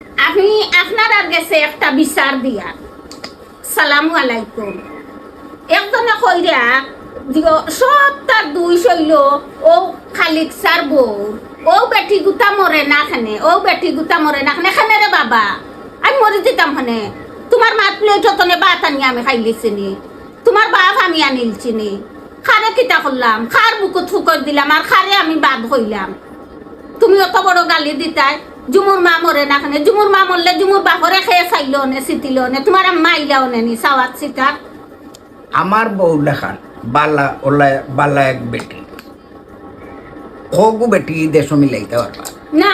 আমি আপনার আর গেছে একটা বিচার দিয়া। সালামু আলাইকুম। একজনে কইরা সব তার দুই শৈল ও খালিক সার বউ ও বেটি গুতা মরে না খানে, ও বেটি গুতা মরে না খানে খানে রে বাবা। আমি মরে দিতাম খানে। তোমার মাত প্লেট তনে বাত আনি আমি খাইলিছিনি, তোমার বাপ আমি আনিলছিনি। খারে কিতা করলাম, খার বুকুত ফুকর দিলাম আর খারে আমি বাদ হইলাম। তুমি অত বড় গালি দিতাই জুমুর মা মরে না খানে, জুমুর মা মরলে জুমুর বাপরে খেয়ে চাইল নে চিতিল নে, তোমার মা ইলাও নেনি সাওয়াত চিতার। আমার বউ লেখান বালা ওলা বালা এক বেটি হগু বেটি দেশ মিলাইতে পারবা না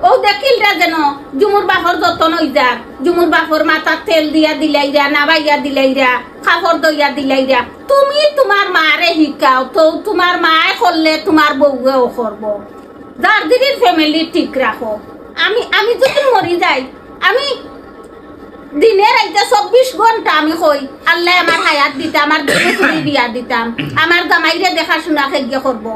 ও দেখিলরা যেন জুমুর বাপর যতন হই যাক, জুমুর বাপর মাথা তেল দিয়া দিলাইরা, নাবাইয়া দিলাইরা, কাপড় দইয়া দিলাইরা। তুমি তোমার মারে শিকাও তো, তোমার মায়ে করলে তোমার বউয়েও করবো। যার দিদির ফ্যামিলি ঠিক রাখো। আমি যদি মরি যাই, আমি দিনের রাইতে 24 ঘন্টা আমি কই আল্লাহ আমার হায়াত দিতাম, আমার দুপুরি বিয়া দিতাম, আমার জামাইরে দেখাশোনা খেয়ে করবো।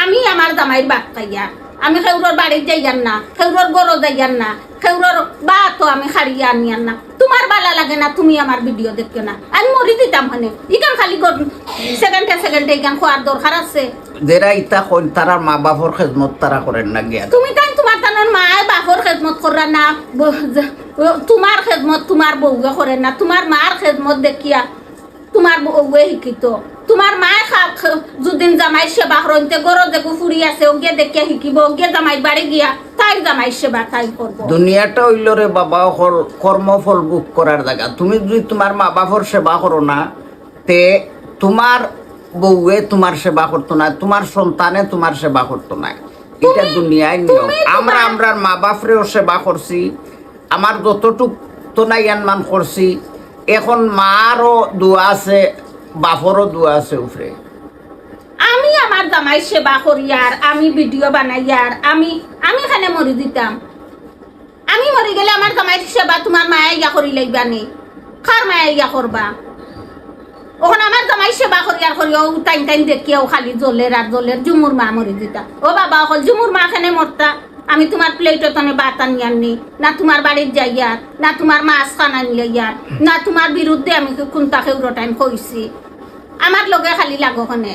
আমি আমার জামাইর বাদ খাইয়া আমি খেউরর বাড়ির যাইয়ান না, খেউরর গরো যাইয়ান না, খেউরর বা তো আমি খাড়িয়া আনিয়ান না। তোমার বালা লাগে না, তুমি আমার ভিডিও দেখো না, আমি মরি দিতাম মানে ইকান খালি সেকেন্ডে সেকেন্ডে ইকান খোয়ার দরকার আছে। যারা ইতা কইন তারা মা বাপর খেদমত তারা করেন না গিয়া। তুমি তাই তোমার তানোর মায়ের বাপর খেদমত করা না, তোমার খেদমত তোমার বউয়ে করে না, তোমার মার খেদমত দেখিয়া তোমার বউয়ে শিক্ষিত। তোমার মায় যদিন জামাই সেবা করতে গরো দেখো ফুরি আছে ওকে দেখিয়া শিকিব, ওকে জামাই বাড়ি গিয়া তাই জামাই সেবা তাই করবো। দুনিয়াটা হইল রে বাবা কর্মফল ভোগ করার জায়গা। তুমি যদি তোমার মা বাপর সেবা করো না, তে তোমার বউয়ে তোমার সেবা করতো না, তোমার সন্তানে তোমার সেবা করতো না। এটা দুনিয়ায় নিয়ম। আমরার মা বাপরেও সেবা করছি, আমার যতটুক তো নাই মান করছি। এখন মারও দোয়া আছে, বাপরও দোয়া আছে উপরে। আমি আমার জামাই সেবা করি আর আমি ভিডিও বানাই আর আমি এখানে মরি দিতাম। আমি মরি গেলে আমার জামাই সেবা তোমার মায়া ইয়া করি লাগবা নি, খার মায়া ইয়া করবা। ওখানে আমার জামাই সেবা করি আর করি ও টাইম টাইম দেখিয়াও খালি জ্বলের আর জ্বলের জুমুর মা মরি দিতা। ও বাবা অকল জুমুর মা খানে মরতা, আমি তোমার প্লেটত তনে বাত আনি আননি না, তোমার বাড়ির যাইয়ার না, তোমার মাছ খান আনিয়ার না, তোমার বিরুদ্ধে আমি কোনটা কেউর টাইম কইছি। আমার লগে খালি লাগো খানে।